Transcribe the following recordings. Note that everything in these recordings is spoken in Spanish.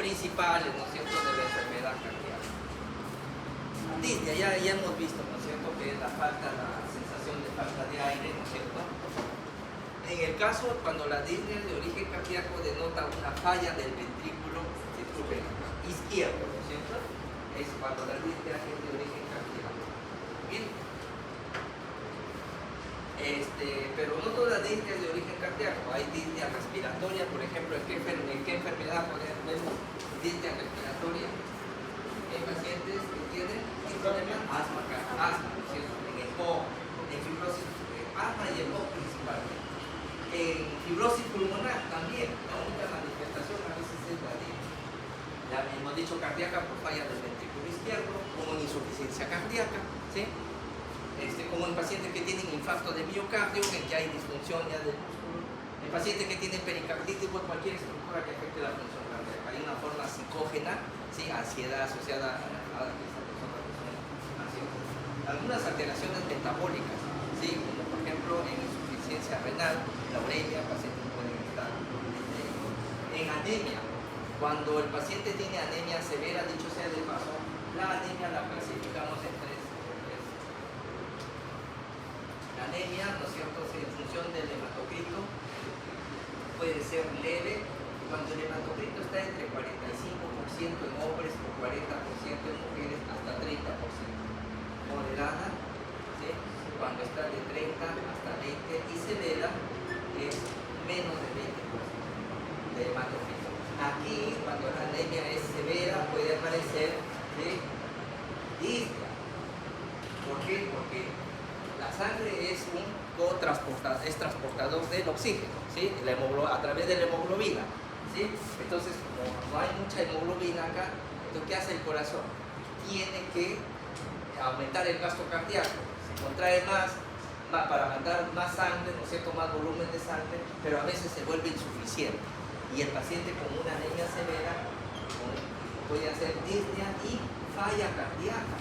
principales, ¿no es cierto?, de la enfermedad cardíaca. Disnea, ya hemos visto, ¿no es cierto?, que es la sensación de falta de aire, ¿no es cierto? En el caso, cuando la disnea de origen cardíaco denota una falla del ventrículo izquierdo, ¿no es cierto? Es cuando la disnea es de origen cardíaco. Bien. Pero no toda disnea es de origen cardíaco. Hay disnea respiratoria, por ejemplo, ¿en qué enfermedad podemos disnea respiratoria? Hay pacientes que tienen problemas asma, ¿no es cierto? En EPOC, en fibrosis, asma y EPOC principalmente. En fibrosis pulmonar también, la única manifestación a veces es la disnea. Ya hemos dicho cardíaca por falla del ventrículo izquierdo, como en insuficiencia cardíaca, ¿sí? Como en pacientes que tienen infarto de miocardio, en que hay disfunción ya del músculo, en pacientes que tienen pericarditis o cualquier estructura que afecte la función cardíaca. Hay una forma psicógena, ¿sí? Ansiedad asociada a esta persona que son ansiosas. Algunas alteraciones metabólicas, ¿sí? Como por ejemplo en insuficiencia renal, la uremia, pacientes pueden estar en anemia. Cuando el paciente tiene anemia severa, dicho sea de paso, la anemia la clasificamos en tres. La anemia, ¿no es cierto?, en función del hematocrito, puede ser leve. Cuando el hematocrito está entre 45% en hombres o 40% en mujeres, hasta 30%. Moderada, ¿sí?, cuando está de 30 hasta 20, y severa es menos de 20% de hematocrito. Aquí, cuando la anemia es severa, puede aparecer disnea. ¿Por qué? Porque la sangre es transportador del oxígeno, ¿sí?, a través de la hemoglobina, ¿sí? Entonces, como no hay mucha hemoglobina acá, entonces, ¿qué hace el corazón? Tiene que aumentar el gasto cardíaco, se contrae más para mandar más sangre, ¿no es cierto?, más volumen de sangre, pero a veces se vuelve insuficiente. Y el paciente con una anemia severa puede hacer disnea y falla cardíaca,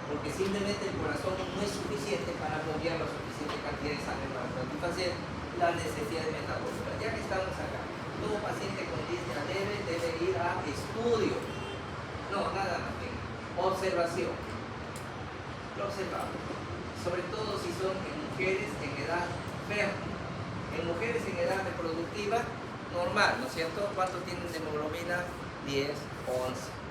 porque simplemente el corazón no es suficiente para bombear la suficiente cantidad de sangre para satisfacer las necesidades metabólicas. Ya que estamos acá, todo paciente con disnea leve debe ir a estudio. No, nada más que observación. Lo observamos. Sobre todo si son en mujeres en edad fértil. En mujeres en edad reproductiva, normal, ¿no es cierto? ¿Cuánto tienen de hemoglobina? 10, 11,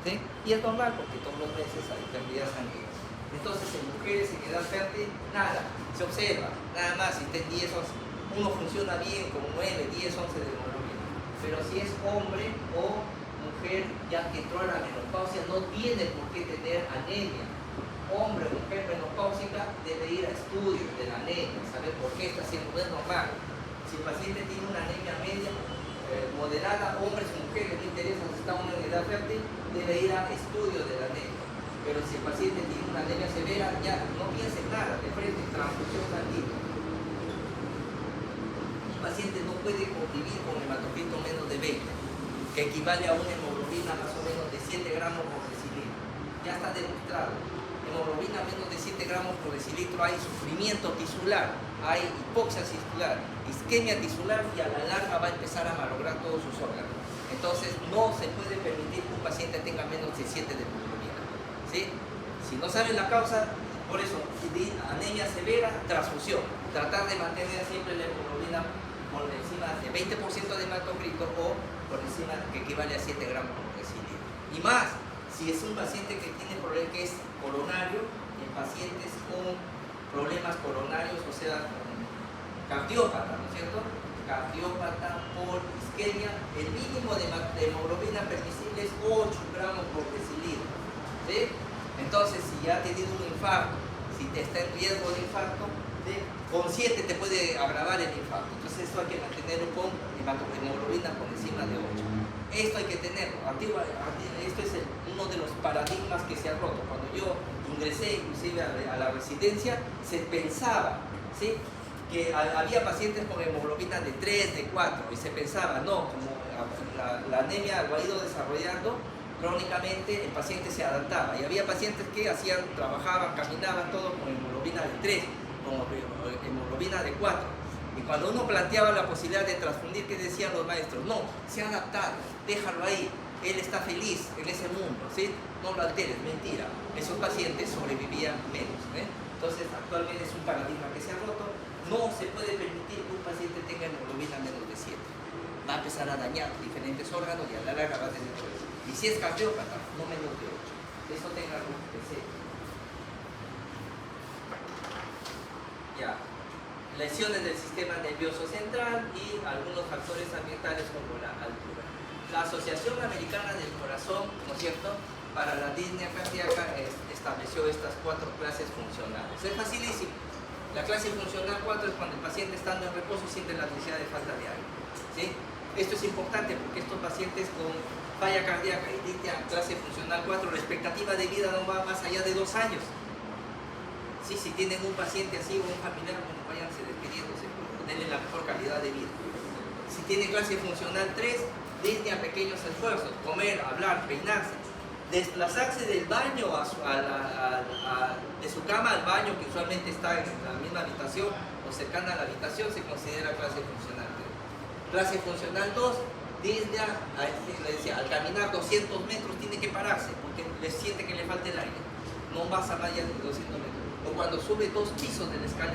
¿sí? Y es normal porque todos los meses hay pérdida sanguínea. Entonces, en mujeres en edad fértil, nada, se observa, nada más, si está en 10, 11, uno funciona bien con 9, 10, 11 de hemoglobina. Pero si es hombre o mujer ya que entró a la menopausia, no tiene por qué tener anemia. Hombre o mujer menopáusica debe ir a estudios de la anemia, saber por qué está haciendo, no es normal. Si el paciente tiene una anemia media, moderada, hombres o mujeres, no interesa si está uno en edad fértil, debe ir a estudios de la anemia. Pero si el paciente tiene una anemia severa, ya no piense en nada, de frente, transfusión sanguínea. Un paciente no puede convivir con hematocrito menos de 20, que equivale a una hemoglobina más o menos de 7 gramos por decilitro. Ya está demostrado. Hemoglobina menos de 7 gramos por decilitro, hay sufrimiento tisular, hay hipoxia tisular, isquemia tisular, y a la larga va a empezar a malograr todos sus órganos. Entonces no se puede permitir que un paciente tenga menos de 7 de hemoglobina, ¿sí? Si no saben la causa, por eso, anemia severa, transfusión. Tratar de mantener siempre la hemoglobina por encima de 20% de hematocrito o por encima, que equivale a 7 gramos por decilitro. Y más, si es un paciente que tiene problema que es coronario, en pacientes con problemas coronarios, o sea, cardiópata, ¿no es cierto? Cardiópata por isquemia, el mínimo de hemoglobina permisible es 8 gramos por decilitro, ¿sí? Entonces, si ya ha tenido un infarto, si te está en riesgo de infarto, ¿sí?, con 7 te puede agravar el infarto. Entonces, esto hay que mantenerlo con hemoglobina por encima de 8. Esto hay que tenerlo. Esto es uno de los paradigmas que se ha roto. Cuando yo ingresé inclusive a la residencia, se pensaba, ¿sí?, que había pacientes con hemoglobina de 3, de 4, y se pensaba, no, como la anemia lo ha ido desarrollando crónicamente, el paciente se adaptaba. Y había pacientes que trabajaban, caminaban, todo con hemoglobina de 3, con hemoglobina de 4. Y cuando uno planteaba la posibilidad de transfundir, ¿qué decían los maestros? No, se ha adaptado, déjalo ahí, él está feliz en ese mundo, ¿sí? No lo alteres, mentira. Esos pacientes sobrevivían menos, ¿eh? Entonces, actualmente es un paradigma que se ha roto. No se puede permitir que un paciente tenga hemoglobina menos de 7. Va a empezar a dañar diferentes órganos y a la larga va a tener problemas. Y si es cardiópata, no menos de 8. Eso tenga algo que ser. Ya. Lesiones del sistema nervioso central y algunos factores ambientales como la altura. La Asociación Americana del Corazón, ¿no es cierto?, para la disnea cardíaca estableció estas 4 clases funcionales. Es facilísimo. La clase funcional 4 es cuando el paciente estando en reposo siente la necesidad de falta de aire, ¿sí? Esto es importante porque estos pacientes con falla cardíaca y disnea clase funcional 4, la expectativa de vida no va más allá de 2 años. ¿Sí? Si tienen un paciente así o un familiar, bueno, váyanse despidiéndose, denle la mejor calidad de vida. Si tiene clase funcional 3, disnea pequeños esfuerzos, comer, hablar, peinarse, desplazarse del baño de su cama al baño, que usualmente está en la misma habitación o cercana a la habitación, se considera clase funcional 3. Clase funcional 2, disnea, le decía, al caminar 200 metros tiene que pararse porque le siente que le falta el aire, no pasa más allá de 200 metros. O cuando sube 2 pisos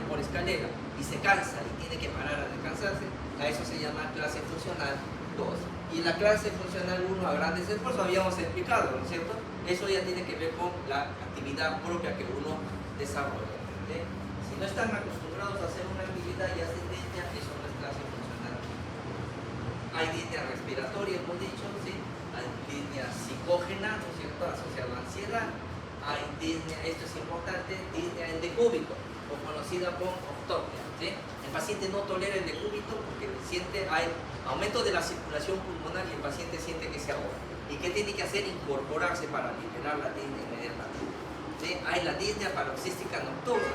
por escalera y se cansa y tiene que parar a descansarse, a eso se llama clase funcional 2. Y la clase funcional 1 a grandes esfuerzos habíamos explicado, ¿no es cierto? Eso ya tiene que ver con la actividad propia que uno desarrolla, ¿sí? Si no están acostumbrados a hacer una actividad y hacen disnea, eso no es clase funcional. Hay disnea respiratoria, hemos dicho, ¿sí? Hay disnea psicógena, ¿no es cierto?, asociada a la ansiedad. Hay disnea, esto es importante, disnea en decúbito, o conocida como ortopnea, ¿sí? El paciente no tolera el decúbito porque siente, hay aumento de la circulación pulmonar y el paciente siente que se ahoga. ¿Y qué tiene que hacer? Incorporarse para liberar la disnea inmediatamente, ¿sí? Hay la disnea paroxística nocturna,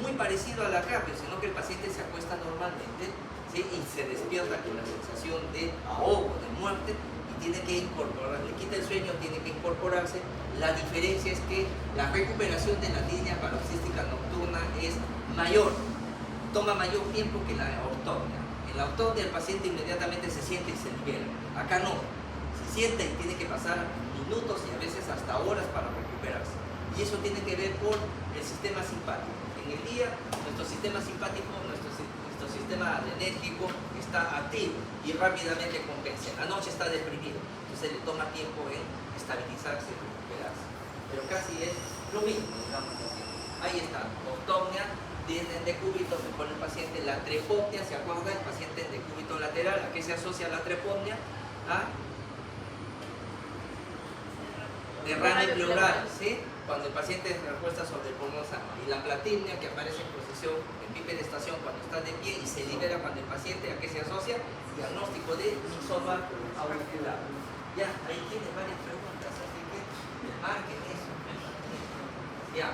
muy parecido a la CAPE, sino que el paciente se acuesta normalmente, ¿sí?, y se despierta con la sensación de ahogo, de muerte, y tiene que incorporar, le quita el sueño, tiene que incorporarse. La diferencia es que la recuperación de la disnea paroxística nocturna es mayor, toma mayor tiempo que la ortopnea. En la ortopnea el paciente inmediatamente se siente y se libera. Acá no, se siente y tiene que pasar minutos y a veces hasta horas para recuperarse. Y eso tiene que ver con el sistema simpático. En el día, nuestro sistema simpático, nuestro sistema adrenérgico está activo y rápidamente compensa. En la noche está deprimido, entonces le toma tiempo en estabilizarse y recuperarse. Pero casi es lo mismo, digamos así. Ahí está, ortopnea, disnea en decúbito, mejor el paciente. La trepopnea, ¿se acuerda? El paciente en decúbito lateral, ¿a qué se asocia la trepopnea? A derrame pleural, ¿sí? Cuando el paciente se recuesta sobre el pulmón sano. Y la platimnia, que aparece en posición, en bipedestación cuando está de pie y se libera cuando el paciente, ¿a qué se asocia? Diagnóstico de mioma auricular. Ya, ahí tiene varias preguntas, así que marquen eso. Ya.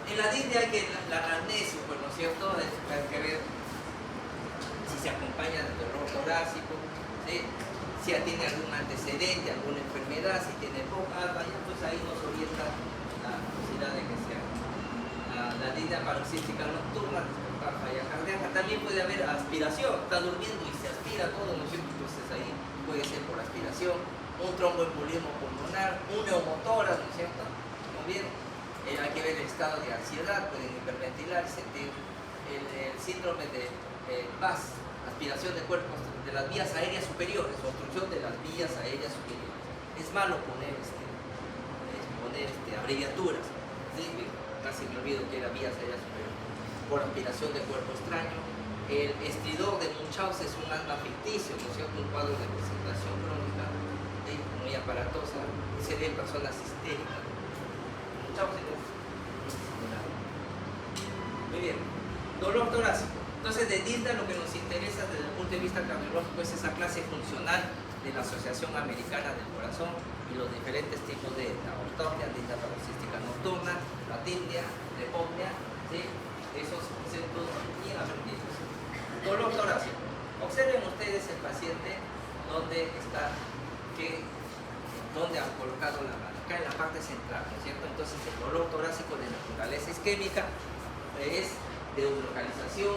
En la disnea hay que la anamnesis, pues, ¿no es cierto? Hay que ver si se acompaña de dolor torácico, ¿sí? Si tiene algún antecedente, alguna enfermedad, si tiene poca, vaya, pues ahí nos orienta la posibilidad de que sea la disnea paroxística nocturna, despertar falla cardíaca. También puede haber aspiración, está durmiendo y se aspira todo, ¿no es cierto? Entonces ahí puede ser por aspiración, un tromboembolismo pulmonar, un neumotórax, ¿no es cierto? También hay que ver el estado de ansiedad, pueden hiperventilar, sentir el síndrome de PAS, aspiración de cuerpos de las vías aéreas superiores, obstrucción de las vías aéreas superiores. Es malo poner abreviaturas, ¿sí? Casi me olvido que era vías aéreas superiores. Por aspiración de cuerpo extraño. El estridor de Munchausen es un asma ficticio, ¿no es cierto? Un cuadro de presentación crónica, ¿sí?, muy aparatosa. Se ve en personas histéricas. Munchausen es similar. Muy bien. Dolor torácico. Entonces, de disnea lo que nos interesa desde el punto de vista cardiológico es esa clase funcional de la Asociación Americana del Corazón y los diferentes tipos de ortopnea, disnea paroxística nocturna, platimnia, trepopnea, ¿sí? Esos conceptos bien aprendidos. Dolor torácico. Observen ustedes el paciente donde está, donde han colocado la mano, acá en la parte central, ¿no es cierto? Entonces, el dolor torácico de naturaleza isquémica es de localización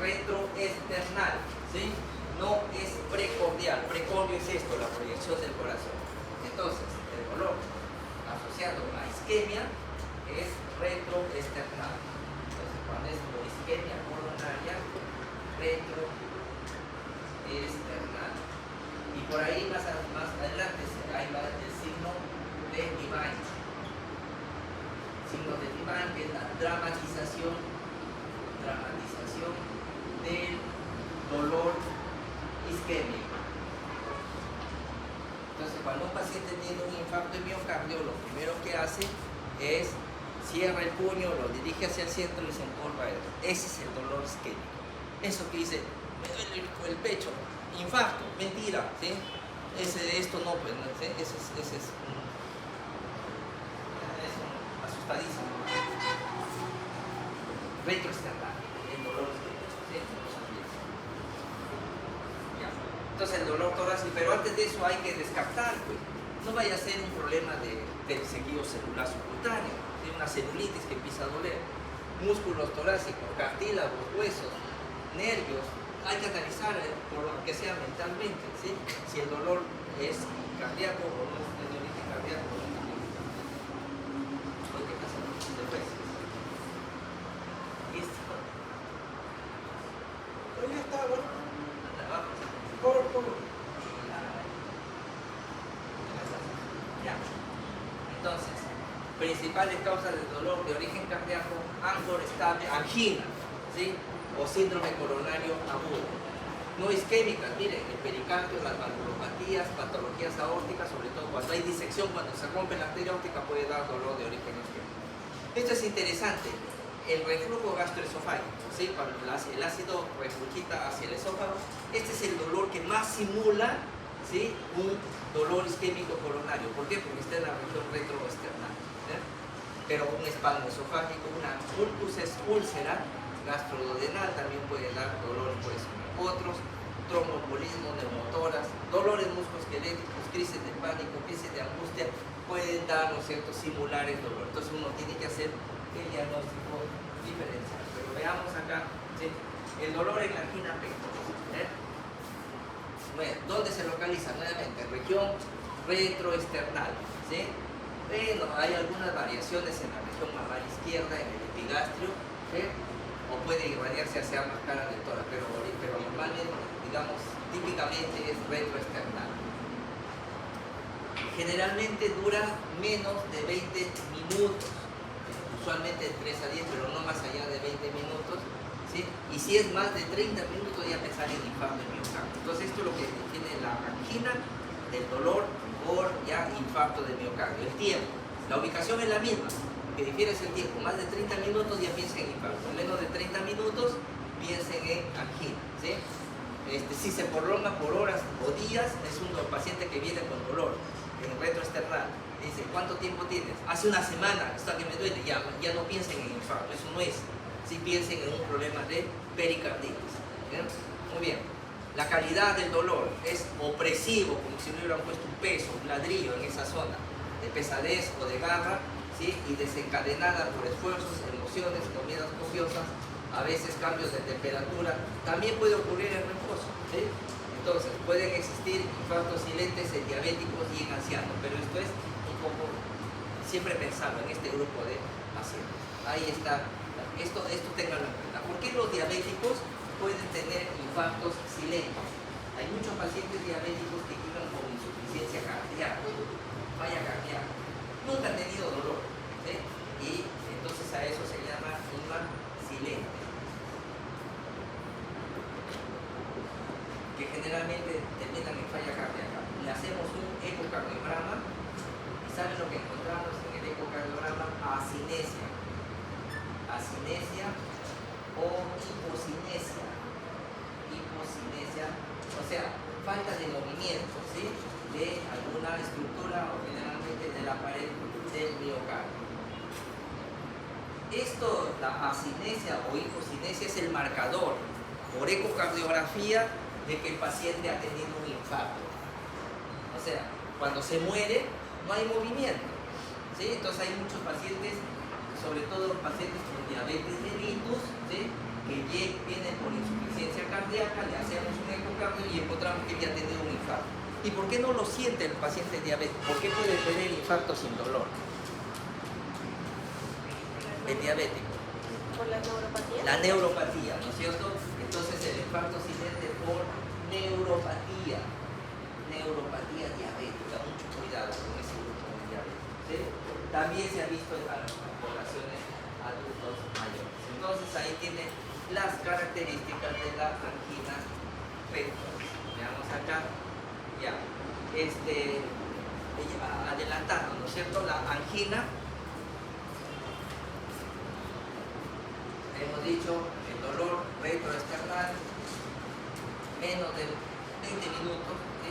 retroesternal, ¿sí? No es precordial. Precordio es esto, la proyección del corazón. Entonces, el dolor asociado a isquemia es retroesternal. Entonces, cuando es por isquemia coronaria, retroesternal. Y por ahí más adelante ahí va el signo de Divine. Signo de Divine, que es la dramatización del dolor isquémico. Entonces, cuando un paciente tiene un infarto de miocardio, lo primero que hace es cierra el puño, lo dirige hacia el centro y se encorva. Ese es el dolor isquémico. Eso que dice, me duele el pecho, infarto, mentira, ¿sí? Esto no, pues, ¿sí? Ese es asustadísimo. Retroesternal, el dolor isquémico, ¿sí? Ya. Entonces el dolor torácico, pero antes de eso hay que descartar, pues, no vaya a ser un problema del seguido celular subcutáneo, de una celulitis que empieza a doler, músculos torácicos, cartílagos, huesos, nervios. Hay que analizar por lo que sea mentalmente, ¿sí? Si el dolor es cardíaco o no es de origen cardíaco. ¿Qué pasa después? ¿Listo? Pero ya está, bueno. Ya. Entonces, principales causas de dolor de origen cardíaco: ángulo estable, angina, ¿sí? O síndrome coronario agudo. No isquémicas, miren, el pericardio, las valvulopatías, patologías aórticas, sobre todo cuando hay disección, cuando se rompe la arteria aórtica, puede dar dolor de origen isquémico. Esto es interesante, el reflujo gastroesofágico, ¿sí? Cuando el ácido reflujita hacia el esófago, este es el dolor que más simula, ¿sí? Un dolor isquémico coronario. ¿Por qué? Porque está en la región retroesternal, ¿sí? Pero un espasmo esofágico, una úlcera gastroduodenal también puede dar dolor por eso. Otros, tromboembolismo, neumotoras, dolores musculoesqueléticos, crisis de pánico, crisis de angustia, pueden dar, ¿no es cierto?, simular el dolor. Entonces uno tiene que hacer el diagnóstico diferencial. Pero veamos acá, ¿sí? El dolor en la angina pectoris, ¿eh? Bueno, ¿dónde se localiza? Nuevamente, región retroesternal, ¿sí? Bueno, hay algunas variaciones en la región malar izquierda, en el epigastrio, ¿sí? O puede irradiarse hacia ambas caras del tórax, pero normalmente, digamos, típicamente es retroesternal. Generalmente dura menos de 20 minutos, usualmente de 3 a 10, pero no más allá de 20 minutos, ¿sí? Y si es más de 30 minutos ya pensar en infarto de miocardio. Entonces esto es lo que define la angina del dolor por ya infarto de miocardio. El tiempo, la ubicación es la misma, que difiere es el tiempo. Más de 30 minutos ya piensen en infarto, menos de 30 minutos piensen en angina, ¿sí? Si se prolonga por horas o días, es un paciente que viene con dolor en retroesternal. Dice, ¿cuánto tiempo tienes? Hace una semana, está que me duele, ya no piensen en infarto, eso no es. Sí piensen en un problema de pericarditis. ¿Bien? Muy bien. La calidad del dolor es opresivo, como si le hubieran puesto un peso, un ladrillo en esa zona, de pesadez o de garra, ¿sí? Y desencadenada por esfuerzos, emociones, comidas copiosas, a veces cambios de temperatura. También puede ocurrir en reposo, ¿sí? Entonces, pueden existir infartos silentes en diabéticos y en ancianos, pero esto es un poco, siempre pensando en este grupo de pacientes. Ahí está, esto tenganlo en cuenta. ¿Por qué los diabéticos pueden tener infartos silentes? Hay muchos pacientes diabéticos que viven con insuficiencia cardíaca, falla cardíaca, nunca han tenido dolor, ¿sí? Y entonces a eso se llama infarto silente, que generalmente terminan en falla cardíaca. Le hacemos un ecocardiograma y ¿saben lo que encontramos en el ecocardiograma? Asinesia o hipocinesia, o sea, falta de movimiento, ¿sí? De alguna estructura o generalmente de la pared del miocardio. Esto, la asinesia o hipocinesia, es el marcador por ecocardiografía de que el paciente ha tenido un infarto. O sea, cuando se muere no hay movimiento, ¿sí? Entonces hay muchos pacientes, sobre todo pacientes con diabetes mellitus, ¿sí? que viene por insuficiencia cardíaca, le hacemos un ecocardio y encontramos que ya ha tenido un infarto. ¿Y por qué no lo siente el paciente diabético? ¿Por qué puede tener infarto sin dolor? El diabético. ¿Por la neuropatía? La neuropatía, ¿no es cierto? Entonces el infarto se siente por neuropatía. Neuropatía diabética. Mucho cuidado con ese grupo de diabetes, ¿sí? También se ha visto en las poblaciones adultos mayores. Entonces ahí tiene las características de la angina pectoris. Veamos acá. Ya. Adelantando, ¿no es cierto? La angina. Hemos dicho el dolor retroesternal menos de 20 minutos, ¿sí?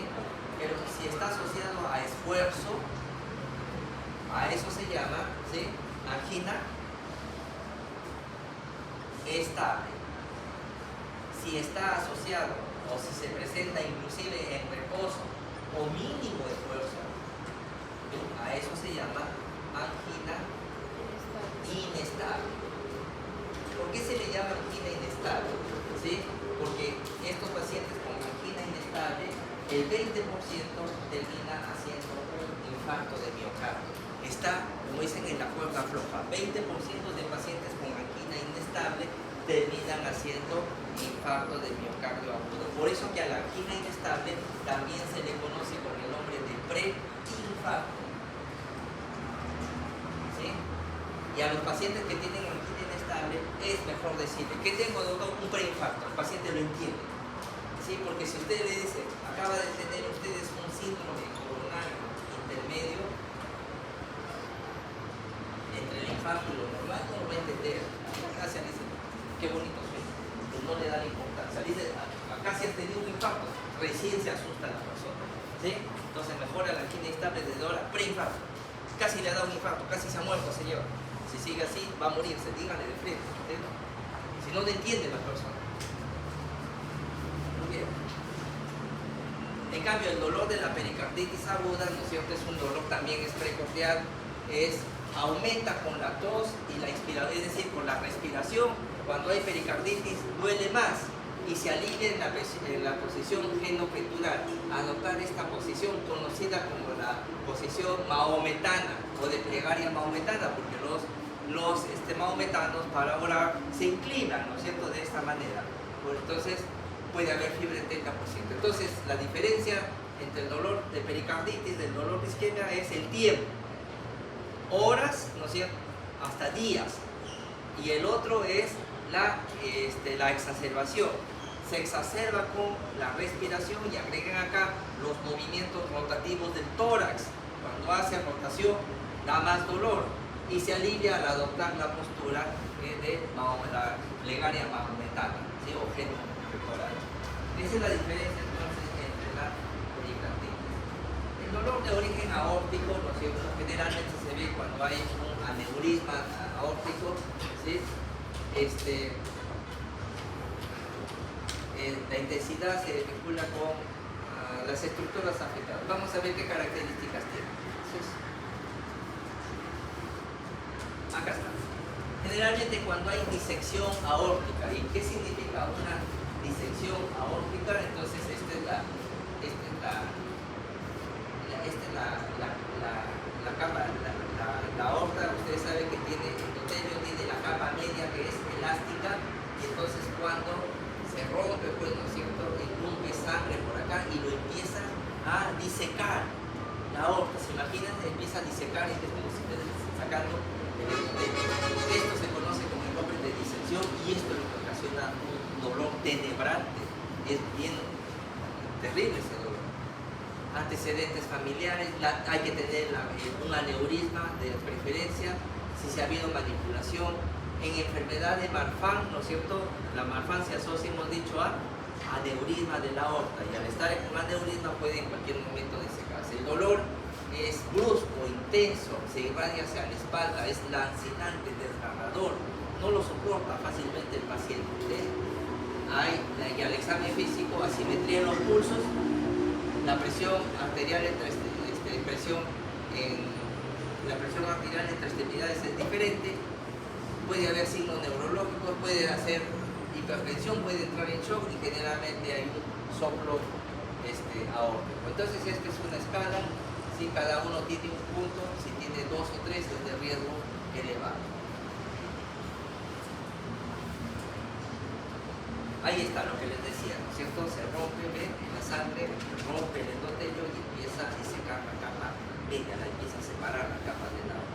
Pero si está asociado a esfuerzo, a eso se llama, ¿sí?, angina estable. Si está asociado o si se presenta inclusive en reposo o mínimo esfuerzo, a eso se llama angina inestable. ¿Por qué se le llama angina inestable? ¿Sí? Porque estos pacientes con angina inestable, el 20% termina haciendo un infarto de miocardio. Está, como dicen, en la cuerda floja. 20% de pacientes con angina inestable terminan haciendo infarto de miocardio agudo. Por eso que a la angina inestable también se le conoce con el nombre de preinfarto. ¿Sí? Y a los pacientes que tienen angina inestable es mejor decirle que tengo, doctor, un preinfarto. El paciente lo entiende. ¿Sí? Porque si usted le dice, acaba de tener ustedes un síndrome coronario intermedio entre el infarto y lo normal, no lo va a entender. Gracias, dice, qué bonito suena, pero no le da la importancia. Dice, acá si has tenido un infarto, recién se asusta la persona. ¿Sí? Entonces mejora la angina inestable desde ahora, preinfarto. Casi le ha dado un infarto, casi se ha muerto, señor. Si sigue así, va a morirse, dígale de frente. ¿Sí? Si no le entiende la persona. Muy bien. En cambio, el dolor de la pericarditis aguda, ¿no es cierto?, es un dolor también es precordial, aumenta con la tos y la inspiración, es decir, con la respiración. Cuando hay pericarditis duele más y se alivia en la posición genopetural. Adoptar esta posición conocida como la posición mahometana o de plegaria mahometana, porque los mahometanos para orar se inclinan, ¿no es cierto?, de esta manera. Pues entonces puede haber fiebre del 30%. Entonces la diferencia entre el dolor de pericarditis del dolor de isquemia es el tiempo. Horas, ¿no es cierto?, hasta días. Y el otro es la exacerbación. Se exacerba con la respiración y agregan acá los movimientos rotativos del tórax. Cuando hace rotación da más dolor y se alivia al adoptar la postura de la plegaria mahometana, ¿sí?, o genopectoral. Esa es la diferencia entonces entre la pericarditis. El dolor de origen aórtico, ¿no es cierto?, generalmente se ve cuando hay un aneurisma aórtico, ¿sí? La intensidad se vincula con las estructuras afectadas. Vamos a ver qué características tiene. Acá está. Generalmente cuando hay disección aórtica, ¿y qué significa una disección aórtica? Entonces esta es la capa, la aorta, ustedes saben que tiene endotelio, tiene la capa media que es elástica, y entonces cuando se rompe, pues, ¿no es cierto?, irrumpe sangre por acá y lo empieza a disecar. La aorta, se imaginan, empieza a disecar y es como si estuviera sacando el endotelio. Esto se conoce como el nombre de disección y esto es lo que ocasiona un dolor tenebrante. Es bien terrible ese dolor. Antecedentes familiares, hay que tener un aneurisma de preferencia, si se ha habido manipulación. En enfermedad de Marfan, ¿no es cierto?, la Marfan se asocia, hemos dicho, a aneurisma de la aorta, y al estar en un aneurisma puede en cualquier momento disecarse. El dolor es brusco, intenso, se irradia hacia la espalda, es lancinante, desgarrador, no lo soporta fácilmente el paciente. Y al examen físico, asimetría en los pulsos, la presión arterial entre extremidades es diferente, puede haber signos neurológicos, puede hacer hipertensión puede entrar en shock y generalmente hay un soplo aórtico. Entonces esta es una escala, ¿sí? Cada uno tiene un punto, si tiene 2 o 3 es de riesgo elevado. Ahí está lo que les decía, ¿no es cierto? Se rompe, ven, en la sangre, rompe el endotelio y empieza a disecar la capa media, la empieza a separar la capa de lado.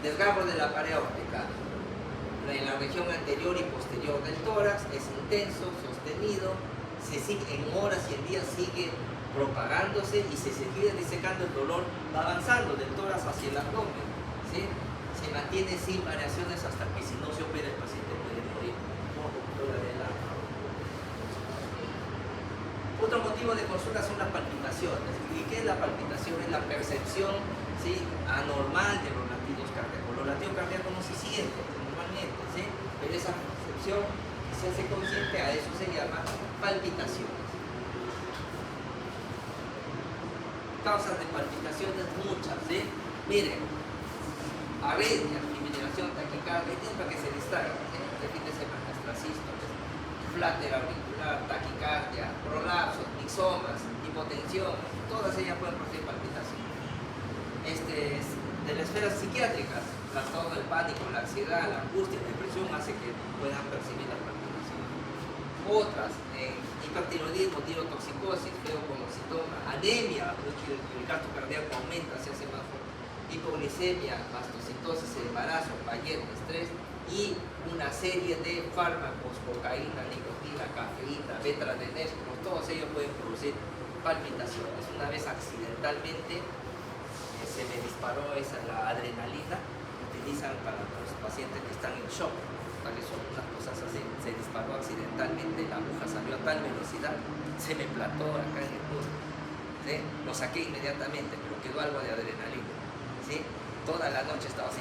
Desgarro de la pared aórtica. En la región anterior y posterior del tórax es intenso, sostenido, se sigue, en horas y en días sigue propagándose y se sigue disecando, el dolor va avanzando del tórax hacia el abdomen, ¿sí? Se mantiene sin variaciones hasta que, si no se opera, el paciente puede morir por ruptura del alma. Otro motivo de consulta son las palpitaciones. ¿Y qué es la palpitación? Es la percepción, ¿sí?, anormal de los latidos cardíacos. Los latidos cardíacos no se sienten normalmente, ¿sí?, pero esa percepción que se hace consciente, a eso se llama palpitaciones. Causas de palpitaciones muchas, ¿sí? Miren, arritmia, fibrilación, taquicardia, para que se distraigan, ¿sí? De fin de semana, extrasístoles, fláter auricular, taquicardia, prolapsos, mixomas, hipotensión, todas ellas pueden producir palpitación. De las esferas psiquiátricas, el trastorno del pánico, la ansiedad, la angustia, la depresión hace que puedan percibir las palpitaciones. Otras, hipertiroidismo, tirotoxicosis, feoconocitoma, anemia, el gasto cardíaco aumenta, se hace más fuerte, hipoglicemia, mastocitosis, embarazo, Payet, estrés y una serie de fármacos, cocaína, nicotina, cafeína, betadinérgicos, todos ellos pueden producir palpitaciones. Una vez accidentalmente se me disparó la adrenalina, utilizan para los pacientes que están en shock. Son unas cosas así, se disparó accidentalmente, la aguja salió a tal velocidad, se me plató acá en el muslo, ¿sí? Lo saqué inmediatamente, pero quedó algo de adrenalina, ¿sí? Toda la noche estaba así,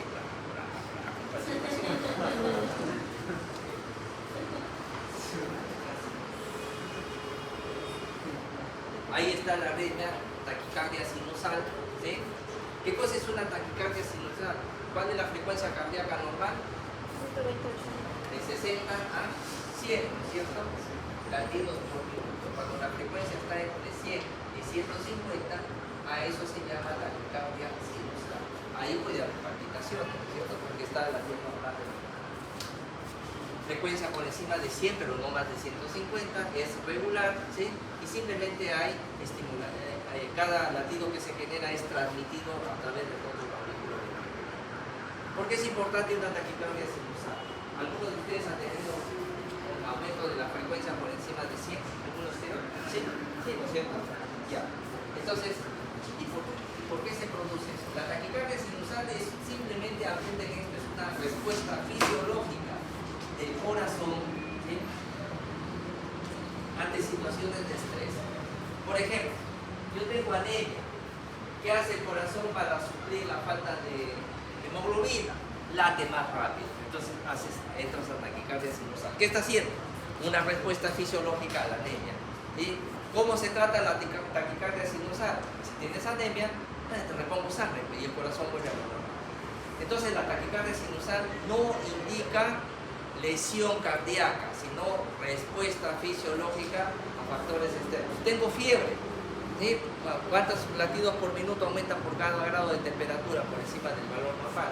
ahí está la arritmia, taquicardia sinusal, ¿sí? ¿Qué cosa es una taquicardia sinusal? ¿Cuál es la frecuencia cardíaca normal? 128. De 60 a 100, ¿no es cierto? Latidos por minuto. Cuando la frecuencia está entre 100 y 150, a eso se llama taquicardia sinusal. Ahí puede haber palpitaciones, ¿no es cierto? Porque está la latido normal de la frecuencia por encima de 100, pero no más de 150, es regular, ¿sí? Y simplemente hay cada latido que se genera es transmitido a través de todo el aurículo. ¿Por qué es importante una taquicardia sinusal? ¿Algunos de ustedes han tenido un aumento de la frecuencia por encima de 100? ¿Algunos de ustedes? ¿Sí? Sí, ¿no es cierto? Ya. Entonces, ¿y por qué se produce eso? La taquicardia sinusal es simplemente, apunten esto, es una respuesta fisiológica del corazón, ¿sí?, ante situaciones de estrés. Por ejemplo, yo tengo anemia. ¿Qué hace el corazón para suplir la falta de hemoglobina? Late más rápido. Entonces entras a taquicardia sinusal. ¿Qué está haciendo? Una respuesta fisiológica a la anemia. ¿Sí? ¿Cómo se trata la taquicardia sinusal? Si tienes anemia, te repongo sangre y el corazón vuelve a lo normal. Entonces la taquicardia sinusal no indica lesión cardíaca, sino respuesta fisiológica a factores externos. Tengo fiebre, ¿sí? ¿Cuántos latidos por minuto aumentan por cada grado de temperatura por encima del valor normal?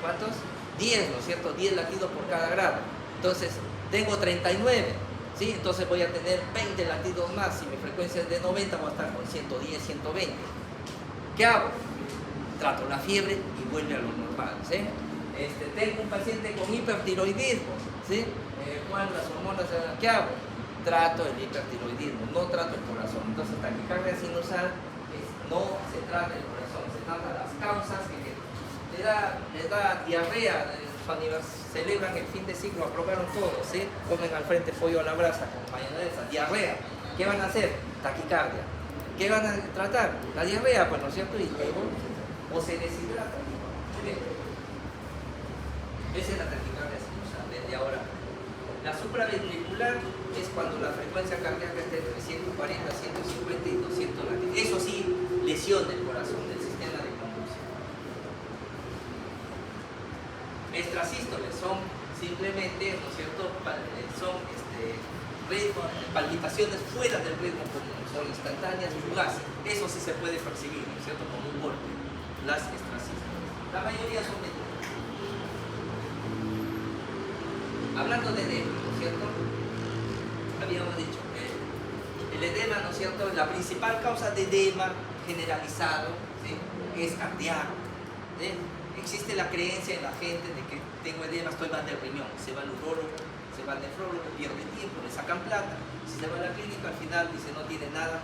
¿Cuántos? 10, ¿no es cierto? 10 latidos por cada grado. Entonces, tengo 39, ¿sí? Entonces voy a tener 20 latidos más. Si mi frecuencia es de 90, voy a estar con 110, 120. ¿Qué hago? Trato la fiebre y vuelve a lo normal, ¿sí? Tengo un paciente con hipertiroidismo, ¿sí? ¿Cuál las hormonas? ¿Qué hago? Trato el hipertiroidismo, no trato el corazón. Entonces, taquicardia sinusal no se trata el corazón, se trata las causas que le da diarrea. Celebran el fin de siglo, aprobaron todo, ¿sí? Comen al frente pollo a la brasa con mayonesa, diarrea. ¿Qué van a hacer? Taquicardia. ¿Qué van a tratar? La diarrea, pues, ¿no es cierto? Y luego, o se deshidrata. Muy bien. Esa es la taquicardia sinusal, desde ahora. La supraventricular es cuando la frecuencia cardíaca está entre 140, 150 y 200 latidos. Eso sí, lesión del corazón, del sistema de conducción. Extrasístoles son simplemente, ¿no es cierto?, son palpitaciones fuera del ritmo común, son instantáneas, fugaces. Eso sí se puede percibir, ¿no es cierto?, con un golpe, las extrasístoles. La mayoría son medianas. Hablando de edema, ¿no es cierto?, habíamos dicho que el edema, ¿no es cierto?, la principal causa de edema generalizado, ¿sí?, es cardíaco, ¿sí? Existe la creencia en la gente de que tengo edema, estoy mal del riñón, se va al urólogo, se va al nefrólogo, pierde tiempo, le sacan plata, si se va a la clínica al final dice no tiene nada,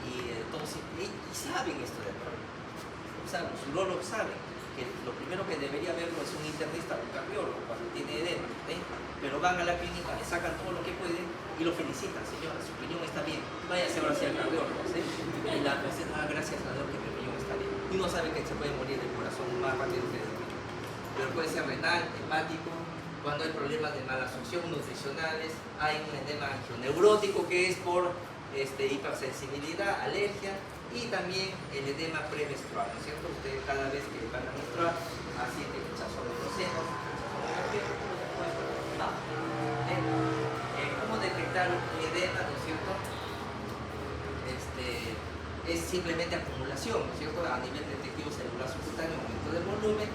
y entonces, y saben esto de verdad, los urólogos saben que lo primero que debería verlo es un internista o un cardiólogo cuando tiene edema, ¿sí? Pero van a la clínica, le sacan todo lo que pueden y lo felicitan, señora, su riñón está bien, váyase ahora hacia el cardiólogo, ¿sí? Y la dice, gracias a Dios que mi riñón está bien. Y uno sabe que se puede morir del corazón más rápido que del riñón, pero puede ser renal, hepático, cuando hay problemas de malabsorción, nutricionales, hay un edema angioneurótico que es por hipersensibilidad, alergia, y también el edema premenstrual, ¿no es cierto? Ustedes cada vez que van a menstruar, sienten hinchazón de los senos, ¿cómo detectar un edema, ¿no es cierto? Es simplemente acumulación, ¿no es cierto? A nivel de tejido celular subcutáneo, aumento del volumen,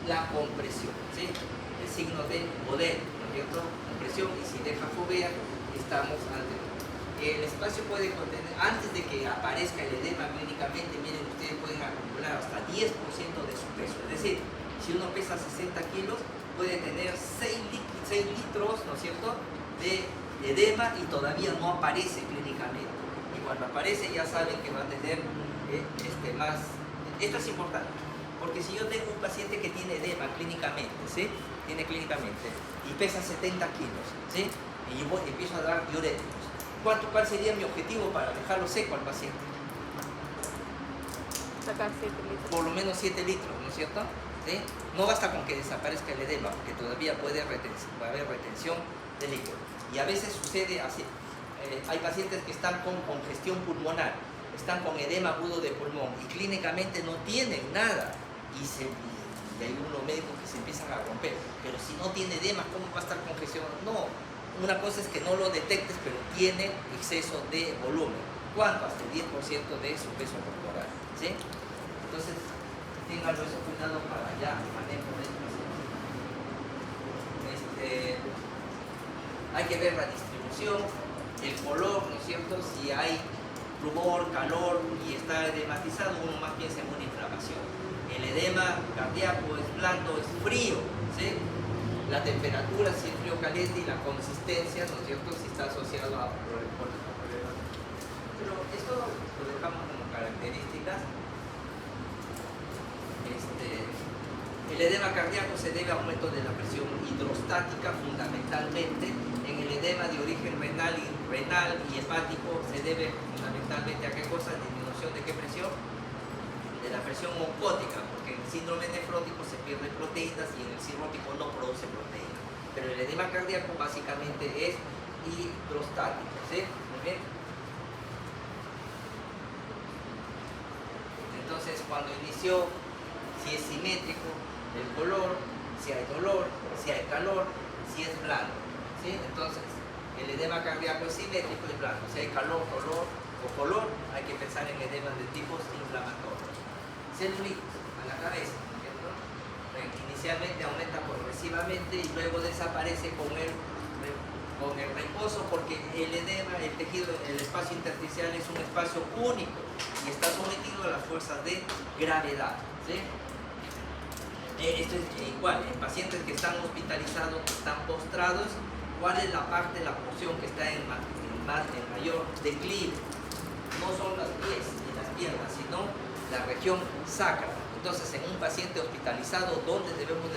la compresión, ¿sí? El signo de Boden, ¿no es cierto? Compresión, y si deja fovea, estamos ante. El espacio puede contener, antes de que aparezca el edema clínicamente, miren, ustedes pueden acumular hasta 10% de su peso. Es decir, si uno pesa 60 kilos, puede tener 6 litros, ¿no es cierto?, de edema y todavía no aparece clínicamente. Y cuando aparece ya saben que va a tener más. Esto es importante, porque si yo tengo un paciente que tiene edema clínicamente, ¿sí?, tiene clínicamente, y pesa 70 kilos, ¿sí?, y yo empiezo a dar diuréticos, ¿cuál sería mi objetivo para dejarlo seco al paciente? Sacar 7 litros. Por lo menos 7 litros, ¿no es cierto? ¿Sí? No basta con que desaparezca el edema, porque todavía puede haber retención de líquido. Y a veces sucede así. Hay pacientes que están con congestión pulmonar, están con edema agudo de pulmón y clínicamente no tienen nada. Y hay unos médicos que se empiezan a romper. Pero si no tiene edema, ¿cómo va a estar congestionado? No. Una cosa es que no lo detectes, pero tiene exceso de volumen. ¿Cuánto? Hasta el 10% de su peso corporal, ¿sí? Entonces, ténganlo eso cuidado para ya el manejo del paciente. Hay que ver la distribución, el color, ¿no es cierto? Si hay rubor, calor y está edematizado, uno más piensa en una inflamación. El edema cardíaco es blando, es frío, ¿sí? La temperatura, si es frío caliente, y la consistencia, ¿no es cierto?, si está asociado a problemas. Pero esto lo dejamos como características. El edema cardíaco se debe a aumento de la presión hidrostática fundamentalmente. En el edema de origen renal y hepático se debe fundamentalmente a qué cosa, disminución de qué presión, de la presión oncótica, porque en el síndrome nefrótico se pierden proteínas y en el cirrótico no produce proteínas. Pero el edema cardíaco básicamente es hidrostático, ¿sí? Muy bien. Entonces, cuando inició, si es simétrico, el color, si hay dolor, si hay calor, si es blando, ¿sí? Entonces, el edema cardíaco es simétrico y blando. Si hay calor, dolor o color, hay que pensar en edemas de tipos inflamatorios. Celulitis a la cabeza, ¿cierto? Inicialmente aumenta progresivamente y luego desaparece con el reposo, porque el edema, el tejido, el espacio intersticial es un espacio único y está sometido a las fuerzas de gravedad, ¿sí? Esto es igual, en pacientes que están hospitalizados, que están postrados, ¿cuál es la parte, la porción que está en mayor declive? No son las pies ni las piernas, sino la región sacra. Entonces, en un paciente hospitalizado, ¿dónde debemos de